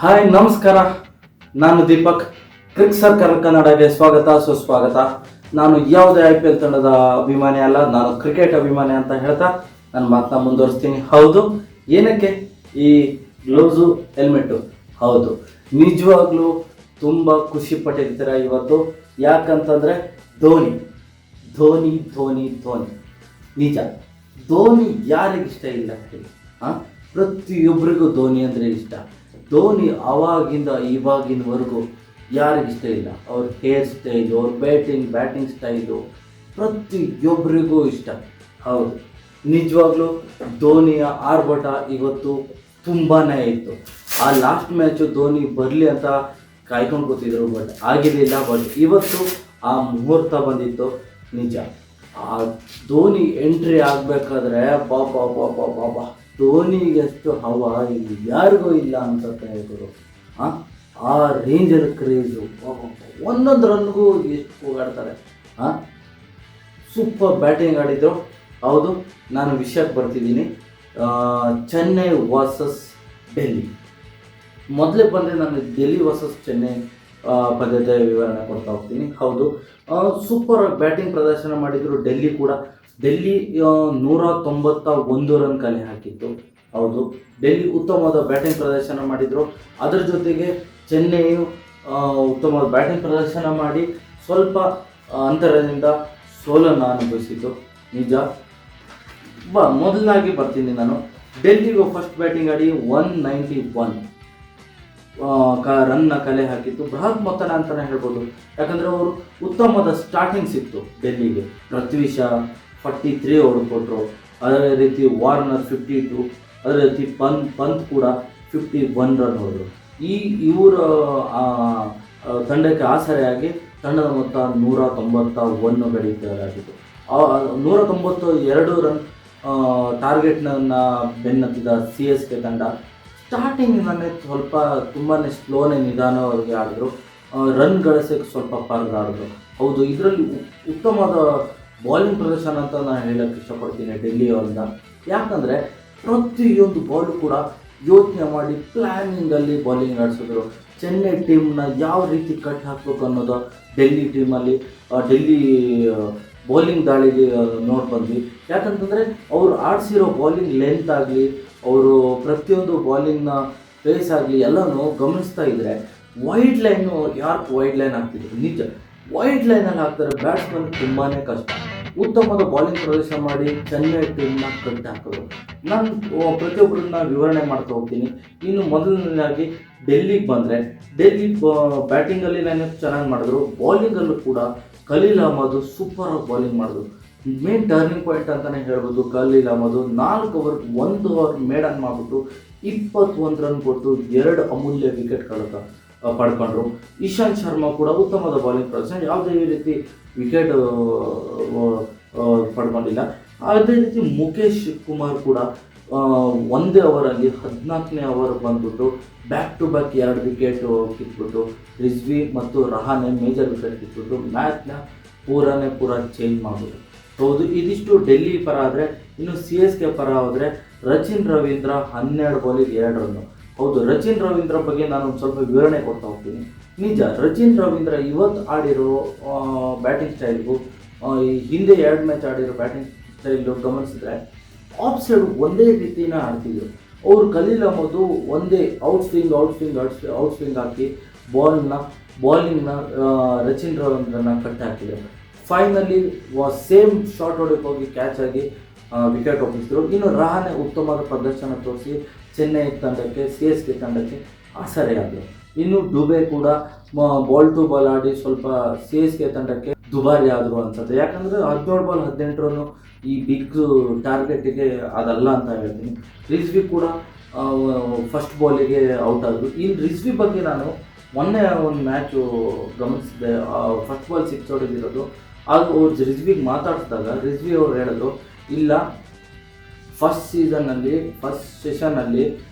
Hi ನಮಸ್ಕಾರ, ನಾನು Deepak. ಕ್ರಿಕ್ circle ಕನ್ನಡಗೆ ಸ್ವಾಗತ ಸುಸ್ವಾಗತ. ನಾನು ಯಾವುದೇ IPL ತಂಡದ ಅಭಿಮಾನಿ ಅಲ್ಲ, ನಾನು ಕ್ರಿಕೆಟ್ ಅಭಿಮಾನಿ ಅಂತ ಹೇಳ್ತಾ ನನ್ನ ಮಾತನ್ನ ಮುಂದುವರಿಸ್ತೀನಿ. ಹೌದು, ಏನಕ್ಕೆ ಈ ಗ್ಲೌಸು ಹೆಲ್ಮೆಟ್ಟು? ಹೌದು, ನಿಜವಾಗ್ಲೂ ತುಂಬ ಖುಷಿ ಪಟ್ಟಿರ್ತೀರ ಇವತ್ತು. ಯಾಕಂತಂದರೆ ಧೋನಿ ಧೋನಿ ಧೋನಿ ಧೋನಿ ನಿಜ. ಧೋನಿ ಯಾರಿಗಿಷ್ಟ ಇಲ್ಲ ಹೇಳಿ? ಪ್ರತಿಯೊಬ್ಬರಿಗೂ ಧೋನಿ ಅಂದರೆ ಇಷ್ಟ. ಧೋನಿ ಅವಾಗಿಂದ ಇವಾಗಿನವರೆಗೂ ಯಾರಿಗಿಷ್ಟ ಇಲ್ಲ. ಅವ್ರ ಹೇರ್ ಸ್ಟೈಲು, ಅವ್ರ ಬ್ಯಾಟಿಂಗ್ ಸ್ಟೈಲು ಪ್ರತಿಯೊಬ್ಬರಿಗೂ ಇಷ್ಟ. ಹೌದು, ನಿಜವಾಗ್ಲೂ ಧೋನಿಯ ಆರ್ಭಟ ಇವತ್ತು ತುಂಬಾ ಇತ್ತು. ಆ ಲಾಸ್ಟ್ ಮ್ಯಾಚು ಧೋನಿ ಬರಲಿ ಅಂತ ಕಾಯ್ಕೊಂಡು ಕೂತಿದ್ರು, ಬಟ್ ಆಗಿರಲಿಲ್ಲ. ಬಟ್ ಇವತ್ತು ಆ ಮುಹೂರ್ತ ಬಂದಿತ್ತು. ನಿಜ, ಆ ಧೋನಿ ಎಂಟ್ರಿ ಆಗಬೇಕಾದ್ರೆ ಬಾಬಾ ಬಾಬಾ ಬಾಬಾ, ಧೋನಿಗೆಷ್ಟು ಹವಾ ಇಲ್ಲಿ ಯಾರಿಗೂ ಇಲ್ಲ ಅಂತ ಹೇಳ್ತಾರೆ. ಆ ರೇಂಜಲ್ಲಿ ಕ್ರೇಜು, ಒಂದೊಂದು ರನ್ಗೂ ಎಷ್ಟು ಹೋಗಾಡ್ತಾರೆ. ಸೂಪರ್ ಬ್ಯಾಟಿಂಗ್ ಆಡಿದ್ರು. ಹೌದು, ನಾನು ವಿಷಯಕ್ಕೆ ಬರ್ತಿದ್ದೀನಿ. ಚೆನ್ನೈ ವರ್ಸಸ್ ಡೆಲ್ಲಿ. ಮೊದಲೇ ಬಂದರೆ ನಾನು ಡೆಲ್ಲಿ ವರ್ಸಸ್ ಚೆನ್ನೈ ಪದ್ಧತಿಯ ವಿವರಣೆ ಕೊಡ್ತಾ ಹೋಗ್ತೀನಿ. ಹೌದು, ಸೂಪರ್ ಬ್ಯಾಟಿಂಗ್ ಪ್ರದರ್ಶನ ಮಾಡಿದರು ಡೆಲ್ಲಿ ಕೂಡ. ಡೆಲ್ಲಿ 191 ರನ್ ಕಲೆ ಹಾಕಿತ್ತು. ಹೌದು, ಡೆಲ್ಲಿ ಉತ್ತಮವಾದ ಬ್ಯಾಟಿಂಗ್ ಪ್ರದರ್ಶನ ಮಾಡಿದರು. ಅದರ ಜೊತೆಗೆ ಚೆನ್ನೈಯು ಉತ್ತಮವಾದ ಬ್ಯಾಟಿಂಗ್ ಪ್ರದರ್ಶನ ಮಾಡಿ ಸ್ವಲ್ಪ ಅಂತರದಿಂದ ಸೋಲನ್ನು ಅನುಭವಿಸಿತು. ನಿಜ. ಮೊದಲಾಗಿ ಬರ್ತೀನಿ ನಾನು. ಡೆಲ್ಲಿಗೂ ಫಸ್ಟ್ ಬ್ಯಾಟಿಂಗ್ ಆಡಿ 191 ರನ್ನ ಕಲೆ ಹಾಕಿತ್ತು. ಬೃಹತ್ ಮೊತ್ತನ ಅಂತಲೇ ಹೇಳ್ಬೋದು. ಯಾಕಂದರೆ ಅವರು ಉತ್ತಮವಾದ ಸ್ಟಾರ್ಟಿಂಗ್ ಸಿಕ್ತು ಡೆಲ್ಲಿಗೆ. ಪೃಥ್ವಿ ಶಾ 43 ಹೊಡೆಕೊಟ್ರು. ಅದೇ ರೀತಿ ವಾರ್ನರ್ 52, ಅದೇ ರೀತಿ ಪಂತ್ ಕೂಡ 51 ರನ್ ಹೊಡೆದ್ರು. ಇವರ ತಂಡಕ್ಕೆ ಆಸರೆಯಾಗಿ ತಂಡದ ಮೊತ್ತ 191 ಗಡಿಯಾಗಿತ್ತು. 192 ರನ್ ಟಾರ್ಗೆಟ್ನನ್ನು ಬೆನ್ನತ್ತಿದ CSK ತಂಡ ಸ್ಟಾರ್ಟಿಂಗಿಂದಲೇ ಸ್ವಲ್ಪ ತುಂಬಾ ಸ್ಲೋನೇ ನಿಧಾನವಾಗಿ ಆಡಿದ್ರು. ರನ್ ಗಳಿಸೋಕ್ಕೆ ಸ್ವಲ್ಪ ಪರದಾಡಿದ್ರು. ಹೌದು, ಇದರಲ್ಲಿ ಉತ್ತಮವಾದ ಬಾಲಿಂಗ್ ಪ್ರದರ್ಶನ ಅಂತ ನಾನು ಹೇಳೋಕ್ಕೆ ಇಷ್ಟಪಡ್ತೀನಿ ಡೆಲ್ಲಿಯವರಿಂದ. ಯಾಕಂದರೆ ಪ್ರತಿಯೊಂದು ಬಾಲು ಕೂಡ ಯೋಚನೆ ಮಾಡಿ ಪ್ಲ್ಯಾನಿಂಗಲ್ಲಿ ಬಾಲಿಂಗ್ ಆಡಿಸಿದ್ರು. ಚೆನ್ನೈ ಟೀಮ್ನ ಯಾವ ರೀತಿ ಕಟ್ ಹಾಕಬೇಕು ಅನ್ನೋದು ಡೆಲ್ಲಿ ಟೀಮಲ್ಲಿ ಡೆಲ್ಲಿ ಬೌಲಿಂಗ್ ದಾಳಿಗೆ ನೋಡಿ ಬಂದ್ವಿ. ಯಾಕಂತಂದರೆ ಅವರು ಆಡಿಸಿರೋ ಬಾಲಿಂಗ್ ಲೆಂತ್ ಆಗಲಿ, ಅವರು ಪ್ರತಿಯೊಂದು ಬಾಲಿಂಗ್ನ ಫೇಸ್ ಆಗಲಿ ಎಲ್ಲನೂ ಗಮನಿಸ್ತಾ ಇದ್ದರೆ ವೈಡ್ ಲೈನು ವೈಡ್ ಲೈನ್ ಆಗ್ತಿದ್ರು. ನಿಜ, ವೈಡ್ ಲೈನಲ್ಲಿ ಹಾಕ್ತಾರೆ ಬ್ಯಾಟ್ಸ್ಮನ್ ತುಂಬಾ ಕಷ್ಟ. ಉತ್ತಮವಾದ ಬಾಲಿಂಗ್ ಪ್ರದರ್ಶನ ಮಾಡಿ ಚೆನ್ನೈ ಟೀಮ್ನ ಕಟ್ ಹಾಕೋದು. ನಾನು ಪ್ರತಿಯೊಬ್ಬರನ್ನ ವಿವರಣೆ ಮಾಡ್ತಾ ಹೋಗ್ತೀನಿ. ಇನ್ನು ಮೊದಲನೇದಾಗಿ ಡೆಲ್ಲಿಗೆ ಬಂದರೆ, ಡೆಲ್ಲಿ ಬ್ಯಾಟಿಂಗಲ್ಲಿ ನಾನು ಚೆನ್ನಾಗಿ ಮಾಡಿದ್ರು. ಬಾಲಿಂಗಲ್ಲೂ ಕೂಡ ಖಲೀಲ್ ಅಹ್ಮದ್ ಸೂಪರಾಗಿ ಬಾಲಿಂಗ್ ಮಾಡಿದ್ರು. ಮೇನ್ ಟರ್ನಿಂಗ್ ಪಾಯಿಂಟ್ ಅಂತಲೇ ಹೇಳ್ಬೋದು. Khaleel Ahmed 4 over 1 over maiden ಮಾಡಿಬಿಟ್ಟು 21 ರನ್ ಕೊಟ್ಟು 2 ಅಮೂಲ್ಯ ವಿಕೆಟ್ ಪಡ್ಕೊಂಡ್ರು. ಇಶಾಂತ್ ಶರ್ಮಾ ಕೂಡ ಉತ್ತಮವಾದ ಬಾಲಿಂಗ್ ಪ್ರದರ್ಶನ, ಯಾವುದೇ ರೀತಿ ವಿಕೆಟ್ ಪಡ್ಕೊಂಡಿಲ್ಲ. ಅದೇ ರೀತಿ ಮುಖೇಶ್ ಕುಮಾರ್ ಕೂಡ ಒಂದೇ ಓವರಲ್ಲಿ 14ನೇ ಓವರ್ ಬಂದ್ಬಿಟ್ಟು ಬ್ಯಾಕ್ ಟು ಬ್ಯಾಕ್ 2 ವಿಕೆಟ್ ಕಿತ್ಬಿಟ್ಟು ರಿಜ್ವಿ ಮತ್ತು ರಹಾನೆ ಮೇಜರ್ ವಿಕೆಟ್ ಕಿತ್ಬಿಟ್ಟು ಮ್ಯಾಚ್ನ ಪೂರ ಚೇಂಜ್ ಮಾಡಿಬಿಟ್ಟು. ಹೌದು, ಇದಿಷ್ಟು ಡೆಲ್ಲಿ ಪರ. ಆದರೆ ಇನ್ನು CSK ಪರ ಹೋದರೆ ರಚಿನ್ ರವೀಂದ್ರ 12 ಬಾಲಿಗೆ 2 ರನ್ನು. ಹೌದು, ರಚಿನ್ ರವೀಂದ್ರ ಬಗ್ಗೆ ನಾನು ಒಂದು ಸ್ವಲ್ಪ ವಿವರಣೆ ಕೊಡ್ತಾ ಹೋಗ್ತೀನಿ. ನಿಜ, ರಚಿನ್ ರವೀಂದ್ರ ಇವತ್ತು ಆಡಿರೋ ಬ್ಯಾಟಿಂಗ್ ಸ್ಟೈಲ್ಗೂ ಹಿಂದೆ 2 ಮ್ಯಾಚ್ ಆಡಿರೋ ಬ್ಯಾಟಿಂಗ್ ಸ್ಟೈಲು ಗಮನಿಸಿದ್ರೆ ಆಫ್ ಸೈಡ್ ಒಂದೇ ರೀತಿನ ಆಡ್ತಿದ್ರು. ಅವರು ಖಲೀಲ್ ಅಹ್ಮದ್ ಒಂದೇ ಔಟ್ ಸ್ವಿಂಗ್ ಹಾಕಿ ಬಾಲಿಂಗ್ನ ರಚಿನ್ ರವೀಂದ್ರನ ಕಟ್ಟಿ ಹಾಕಿದ್ರು. ಫೈನಲಿ ಸೇಮ್ ಶಾರ್ಟ್ ಹೊಡೆಗೆ ಹೋಗಿ ಕ್ಯಾಚ್ ಆಗಿ ವಿಕೆಟ್ ಒಪ್ಪಿಸಿದ್ರು. ಇನ್ನು ರಹಾನೆ ಉತ್ತಮವಾದ ಪ್ರದರ್ಶನ ತೋರಿಸಿ ಚೆನ್ನೈ ತಂಡಕ್ಕೆ CSK ತಂಡಕ್ಕೆ ಆಸರೆಯಾದರು. ಇನ್ನು ಡುಬೆ ಕೂಡ ಬಾಲ್ ಟು ಬಾಲ್ ಆಡಿ ಸ್ವಲ್ಪ CSK ತಂಡಕ್ಕೆ ದುಬಾರಿ ಆದರು ಅನ್ಸುತ್ತೆ. ಯಾಕಂದರೆ 17 ಬಾಲ್ 18 ರನ್ನು ಈ ಬಿಗ್ ಟಾರ್ಗೆಟಿಗೆ ಅದಲ್ಲ ಅಂತ ಹೇಳ್ತೀನಿ. ರಿಜ್ವಿ ಕೂಡ ಫಸ್ಟ್ ಬಾಲಿಗೆ ಔಟ್ ಆದರು. ಈ ರಿಜ್ವಿ ಬಗ್ಗೆ ನಾನು ಮೊನ್ನೆ ಒಂದು ಮ್ಯಾಚು ಗಮನಿಸಿದೆ. First ball 6 ಹೊಡೆದಿರೋದು. ಅದು ರಿಜ್ವಿಗೆ ಮಾತಾಡಿಸಿದಾಗ ರಿಜ್ವಿ ಅವರು ಹೇಳಿದ್ರು, ಇಲ್ಲ, ಫಸ್ಟ್ ಸೆಷನ್ನಲ್ಲಿ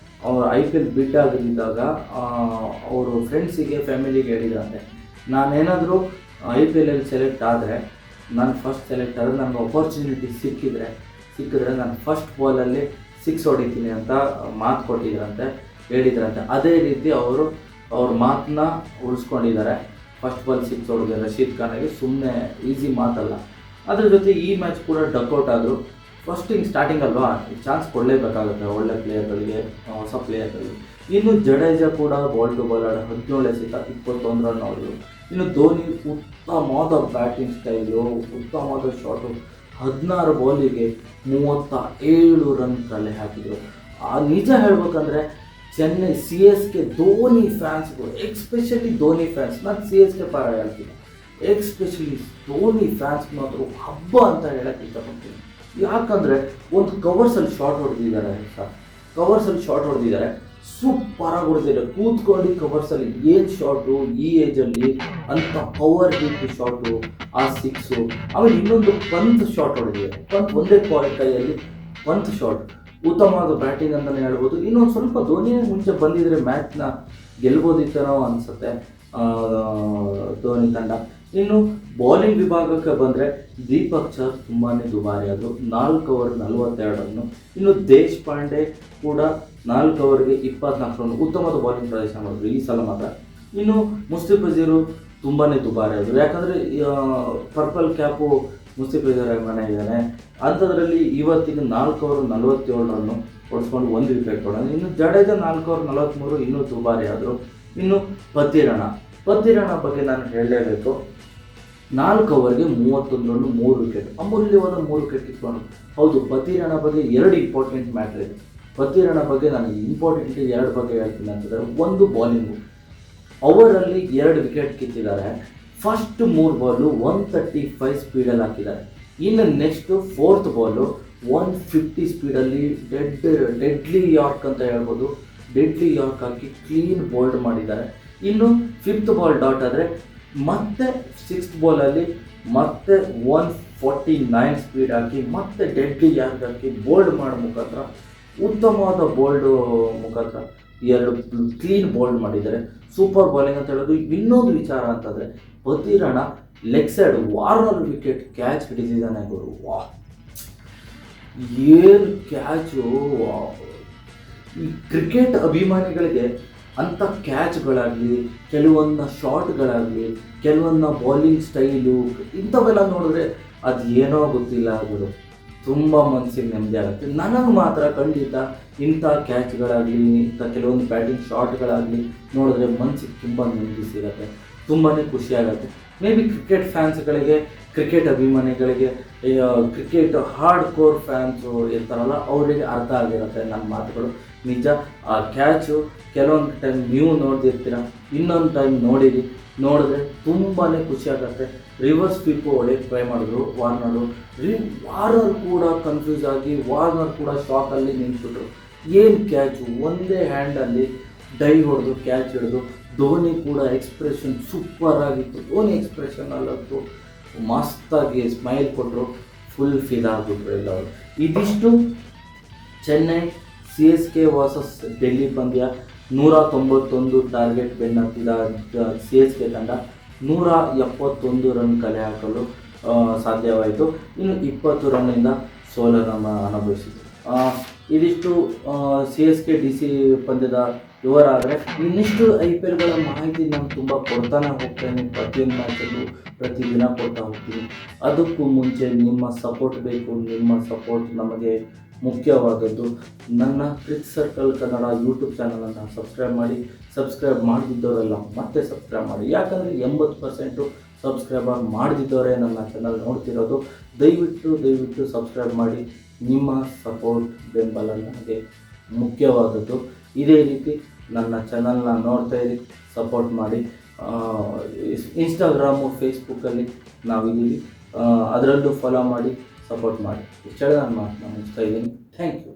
ಅವರು IPL ಬಿಡ್ ಆಗಿದ್ದಾಗ ಅವರು ಫ್ರೆಂಡ್ಸಿಗೆ ಫ್ಯಾಮಿಲಿಗೆ ಹೇಳಿದ್ರಂತೆ, ನಾನೇನಾದರೂ IPLಲ್ಲಿ ಸೆಲೆಕ್ಟ್ ಆದರೆ, ನಾನು ಫಸ್ಟ್ ಸೆಲೆಕ್ಟ್ ಆದರೆ ನನಗೆ ಅಪರ್ಚುನಿಟಿ ಸಿಕ್ಕಿದ್ರೆ ನಾನು ಫಸ್ಟ್ ಬಾಲಲ್ಲಿ 6 ಹೊಡಿತೀನಿ ಅಂತ ಮಾತು ಕೊಟ್ಟಿದ್ರಂತೆ. ಹೇಳಿದ್ರಂತೆ. ಅದೇ ರೀತಿ ಅವ್ರ ಮಾತನ್ನ ಉಳಿಸ್ಕೊಂಡಿದ್ದಾರೆ. ಫಸ್ಟ್ ಬಾಲ್ 6 ಹೊಡೆದ ರಶೀದ್ ಖಾನ್ಗೆ ಸುಮ್ಮನೆ ಈಸಿ ಮಾತಲ್ಲ. ಅದ್ರ ಜೊತೆ ಈ ಮ್ಯಾಚ್ ಕೂಡ ಡಕ್ಔಟ್ ಆದರು. ಸ್ಟಾರ್ಟಿಂಗ್ ಅಲ್ವಾ, ಚಾನ್ಸ್ ಕೊಡಲೇಬೇಕಾಗುತ್ತೆ ಒಳ್ಳೆ ಪ್ಲೇಯರ್ಗಳಿಗೆ, ಹೊಸ ಪ್ಲೇಯರ್ಗಳಿಗೆ. ಇನ್ನು ಜಡೇಜಾ ಕೂಡ ಬಾಲ್ ಟು ಬಾಲ್ 17 ಎಸೆತ 21 ರನ್ ಹೊಡೆದ್ರು. ಇನ್ನು ಧೋನಿ ಉತ್ತಮವಾದ ಬ್ಯಾಟಿಂಗ್ ಸ್ಟೈಲು, ಉತ್ತಮವಾದ ಶಾಟು, 16 ಬಾಲಿಗೆ 37 ರನ್ ಕಲೆ ಹಾಕಿದರು. ನಿಜ ಹೇಳ್ಬೇಕಂದ್ರೆ ಚೆನ್ನೈ CSK ಧೋನಿ ಫ್ಯಾನ್ಸ್ಗಳು, ಎಕ್ಸ್ಪೆಷಲಿ ಧೋನಿ ಫ್ಯಾನ್ಸ್, ನಾನು CSK ಪರ ಹೇಳ್ತೀನಿ, ಎಕ್ಸ್ಪೆಷಲಿ ಧೋನಿ ಫ್ಯಾನ್ಸ್ ಮಾತ್ರ ಹಬ್ಬ ಅಂತ ಹೇಳಕ್ಕೆ ಇಷ್ಟಪಡ್ತೀನಿ. ಯಾಕಂದರೆ ಒಂದು ಕವರ್ಸಲ್ಲಿ ಶಾಟ್ ಹೊಡೆದಿದ್ದಾರೆ ಸರ್, ಕವರ್ಸಲ್ಲಿ ಶಾಟ್ ಹೊಡೆದಿದ್ದಾರೆ, ಸೂಪರಾಗಿ ಹೊಡೆದಿದ್ದಾರೆ. ಕೂತ್ಕೊಂಡು ಕವರ್ಸಲ್ಲಿ ಏನು ಶಾಟು ಈ ಏಜಲ್ಲಿ ಅಂತ ಪವರ್ ಹಿಟ್ ಶಾಟು, ಆ 6. ಆಮೇಲೆ ಇನ್ನೊಂದು ಪಂತ್ ಶಾಟ್ ಹೊಡೆದಿದ್ದಾರೆ, ಪಂತ್ ಒಂದೇ ಕೈಯಲ್ಲಿ ಪಂತ್ ಶಾಟ್, ಉತ್ತಮವಾದ ಬ್ಯಾಟಿಂಗ್ ಅಂತಲೇ ಹೇಳ್ಬೋದು. ಇನ್ನೊಂದು ಸ್ವಲ್ಪ ಧೋನಿಯೇ ಮುಂಚೆ ಬಂದಿದ್ರೆ ಮ್ಯಾಚ್ನ ಗೆಲ್ಬೋದಿತ್ತನೋ ಅನಿಸುತ್ತೆ ಧೋನಿ ತಂಡ. ಇನ್ನು ಬೌಲಿಂಗ್ ವಿಭಾಗಕ್ಕೆ ಬಂದರೆ ದೀಪಕ್ ಚಹರ್ ತುಂಬಾ ದುಬಾರಿ ಆದರು, 4 ಓವರ್ 42 ರನ್ನು. ಇನ್ನು ದೇಶಪಾಂಡೆ ಕೂಡ 4 ಓವರ್ಗೆ 24 ರನ್, ಉತ್ತಮವಾದ ಬೌಲಿಂಗ್ ಪ್ರದರ್ಶನ ಮಾಡಿದ್ರು ಈ ಸಲ ಮಾತ್ರ. ಇನ್ನು ಮುಸ್ತಾಫಿಜುರ್ ತುಂಬಾ ದುಬಾರಿ ಆದರು, ಯಾಕಂದರೆ ಪರ್ಪಲ್ ಕ್ಯಾಪು ಮುಸ್ತಾಫಿಜುರ್ ಮನೆ ಇದ್ದಾನೆ. ಅಂಥದ್ರಲ್ಲಿ ಇವತ್ತಿಗೆ 4 ಓವರ್ 47 ರನ್ನು ಹೊಡ್ಸ್ಕೊಂಡು 1 ವಿಕೆಟ್ ಕೊಡೋಣ. ಇನ್ನು ಜಡೇಜಾ 4 ಓವರ್ 43 ಇನ್ನೂ ದುಬಾರಿ ಆದರು. ಇನ್ನು ಪತಿರಣ ಬಗ್ಗೆ ನಾನು ಹೇಳಲೇಬೇಕು. 4 ಓವರ್ಗೆ 31 ರನ್ನು 3 ವಿಕೆಟ್, ಅಮೂಲ್ಯವಾದ 3 ವಿಕೆಟ್ ಕಿತ್ಕೊಂಡು. ಹೌದು, ಪತಿರಣ ಬಗ್ಗೆ 2 ಇಂಪಾರ್ಟೆಂಟ್ ಮ್ಯಾಟ್ರ್ ಇದೆ. ಪತಿರಣ ಬಗ್ಗೆ ನಾನು ಇಂಪಾರ್ಟೆಂಟ್ 2 ಬಗ್ಗೆ ಹೇಳ್ತೀನಿ ಅಂತಂದರೆ, ಒಂದು ಬಾಲಿಂಗು, ಓವರಲ್ಲಿ 2 ವಿಕೆಟ್ ಕಿತ್ತಿದ್ದಾರೆ. ಫಸ್ಟ್ 3 ಬಾಲು 135 ಸ್ಪೀಡಲ್ಲಿ ಹಾಕಿದ್ದಾರೆ. ಇನ್ನು ನೆಕ್ಸ್ಟು 4th ಬಾಲು 150 ಸ್ಪೀಡಲ್ಲಿ ಡೆಡ್ಲಿ ಯಾರ್ಕ್ ಅಂತ ಹೇಳ್ಬೋದು, ಡೆಡ್ಲಿ ಯಾರ್ಕ್ ಹಾಕಿ ಕ್ಲೀನ್ ಬೋಲ್ಡ್ ಮಾಡಿದ್ದಾರೆ. ಇನ್ನು 5th ಬಾಲ್ ಡಾಟ್ ಆದರೆ ಮತ್ತೆ 6th ಬಾಲಲ್ಲಿ ಮತ್ತೆ 149 ಸ್ಪೀಡ್ ಹಾಕಿ ಮತ್ತೆ ಡೆಡ್ಲಿ ಯಾರ್ಕ್ ಹಾಕಿ ಬೋಲ್ಡ್ ಮಾಡೋ ಮುಖಾಂತರ, ಉತ್ತಮವಾದ ಬೋಲ್ಡ್ ಮುಖಾಂತರ 2 ಕ್ಲೀನ್ ಬೋಲ್ಡ್ ಮಾಡಿದ್ದಾರೆ. ಸೂಪರ್ ಬಾಲಿಂಗ್ ಅಂತ ಹೇಳೋದು. ಇನ್ನೊಂದು ವಿಚಾರ ಅಂತಂದರೆ, Pathirana leg side Warner wicket catch ಹಿಡಿದಿದ್ದಾನೆ ಗುರು. ವಾಹ್, ಏನು ಕ್ಯಾಚು! ಈ ಕ್ರಿಕೆಟ್ ಅಭಿಮಾನಿಗಳಿಗೆ ಅಂಥ ಕ್ಯಾಚ್ಗಳಾಗಲಿ, ಕೆಲವೊಂದು ಶಾಟ್ಗಳಾಗಲಿ, ಕೆಲವೊಂದು ಬೌಲಿಂಗ್ ಸ್ಟೈಲು, ಇಂಥವೆಲ್ಲ ನೋಡಿದ್ರೆ ಅದು ಏನೋ ಗೊತ್ತಿಲ್ಲ ಗುರು, ತುಂಬ ಮನಸ್ಸಿಗೆ ನೆಮ್ಮದಿ ಆಗುತ್ತೆ. ನನಗೆ ಮಾತ್ರ ಖಂಡಿತ ಇಂಥ ಕ್ಯಾಚ್ಗಳಾಗಲಿ, ಇಂಥ ಕೆಲವೊಂದು ಬ್ಯಾಟಿಂಗ್ ಶಾಟ್ಗಳಾಗಲಿ ನೋಡಿದ್ರೆ ಮನಸ್ಸಿಗೆ ತುಂಬ ನೆಮ್ಮದಿ ಸಿಗುತ್ತೆ, ತುಂಬಾ ಖುಷಿಯಾಗುತ್ತೆ. ಮೇ ಬಿ ಕ್ರಿಕೆಟ್ ಫ್ಯಾನ್ಸ್ಗಳಿಗೆ, ಕ್ರಿಕೆಟ್ ಅಭಿಮಾನಿಗಳಿಗೆ, ಕ್ರಿಕೆಟ್ ಹಾರ್ಡ್ ಕೋರ್ ಫ್ಯಾನ್ಸು ಇರ್ತಾರಲ್ಲ, ಅವರಿಗೆ ಅರ್ಥ ಆಗಿರುತ್ತೆ ನನ್ನ ಮಾತುಗಳು. ನಿಜ, ಆ ಕ್ಯಾಚು ಕೆಲವೊಂದು ಟೈಮ್ ನೀವು ನೋಡ್ದಿರ್ತೀರ, ಇನ್ನೊಂದು ಟೈಮ್ ನೋಡಿದ್ರೆ ತುಂಬಾ ಖುಷಿಯಾಗುತ್ತೆ. ರಿವರ್ಸ್ ಸ್ವೀಪು ಹೊಡೆಯೋಕ್ಕೆ ಟ್ರೈ ಮಾಡಿದ್ರು ವಾರ್ನರ್ ಕೂಡ ಕನ್ಫ್ಯೂಸ್ ಆಗಿ, ವಾರ್ನರ್ ಕೂಡ ಶಾಕಲ್ಲಿ ನಿಂತ್ಬಿಟ್ರು. ಏನು ಕ್ಯಾಚು, ಒಂದೇ ಹ್ಯಾಂಡಲ್ಲಿ ಡೈವ್ ಹೊಡೆದು ಕ್ಯಾಚ್ ಹಿಡಿದು. ಧೋನಿ ಕೂಡ ಎಕ್ಸ್ಪ್ರೆಷನ್ ಸೂಪರ್ ಆಗಿತ್ತು, ಧೋನಿ ಎಕ್ಸ್ಪ್ರೆಷನ್ನಲ್ಲಂತೂ ಮಸ್ತಾಗಿ ಸ್ಮೈಲ್ ಕೊಟ್ಟರು, ಫುಲ್ ಫಿದಾಗ್ಬಿಟ್ರು ಎಲ್ಲವರು. ಇದಿಷ್ಟು ಚೆನ್ನೈ CSK ವರ್ಸಸ್ ಡೆಲ್ಲಿ ಪಂದ್ಯ. 191 ಟಾರ್ಗೆಟ್ ಬೆನ್ನತ್ತಿದ CSK ತಂಡ 171 ರನ್ ಕಲೆ ಹಾಕಲು ಸಾಧ್ಯವಾಯಿತು. ಇನ್ನು 20 ರನ್ನಿಂದ ಸೋಲನ್ನು ಅನುಭವಿಸಿತು. ಇದಿಷ್ಟು CSK DC ಪಂದ್ಯದ ವಿವರ. ಆದರೆ ಇನ್ನಿಷ್ಟು IPLಗಳ ಮಾಹಿತಿ ನಾನು ತುಂಬ ಕೊಡ್ತಾನೆ ಹೋಗ್ತೇನೆ, ಪ್ರತಿಯೊಂದು ಮ್ಯಾಚಲ್ಲೂ ಪ್ರತಿದಿನ ಕೊಡ್ತಾ ಹೋಗ್ತೀನಿ. ಅದಕ್ಕೂ ಮುಂಚೆ ನಿಮ್ಮ ಸಪೋರ್ಟ್ ಬೇಕು, ನಿಮ್ಮ ಸಪೋರ್ಟ್ ನಮಗೆ ಮುಖ್ಯವಾದದ್ದು. ನನ್ನ ಕ್ರಿಕ್ ಸರ್ಕಲ್ ಕನ್ನಡ ಯೂಟ್ಯೂಬ್ ಚಾನಲನ್ನು ಸಬ್ಸ್ಕ್ರೈಬ್ ಮಾಡದಿದ್ದವರೆಲ್ಲ ಮತ್ತೆ ಸಬ್ಸ್ಕ್ರೈಬ್ ಮಾಡಿ. ಯಾಕಂದರೆ 80% ಸಬ್ಸ್ಕ್ರೈಬರ್ ಮಾಡದಿದ್ದವರೇ ನನ್ನ ಚಾನಲ್ ನೋಡ್ತಿರೋದು. ದಯವಿಟ್ಟು ಸಬ್ಸ್ಕ್ರೈಬ್ ಮಾಡಿ. ನಿಮ್ಮ ಸಪೋರ್ಟ್, ಬೆಂಬಲ ನನಗೆ ಮುಖ್ಯವಾದದ್ದು. ಇದೇ ರೀತಿ ನನ್ನ ಚಾನಲ್ನ ನೋಡ್ತಾ ಇರಿ, ಸಪೋರ್ಟ್ ಮಾಡಿ. ಇನ್ಸ್ಟಾಗ್ರಾಮು, ಫೇಸ್ಬುಕ್ಕಲ್ಲಿ ನಾವಿದ್ದೀವಿ, ಅದರಲ್ಲೂ ಫಾಲೋ ಮಾಡಿ, ಸಪೋರ್ಟ್ ಮಾಡಿ. ಇಷ್ಟೇ ನಾನು ಮಾತನ್ನ ಮುಗಿಸ್ತಾ ಇದ್ದೀನಿ. Thank you.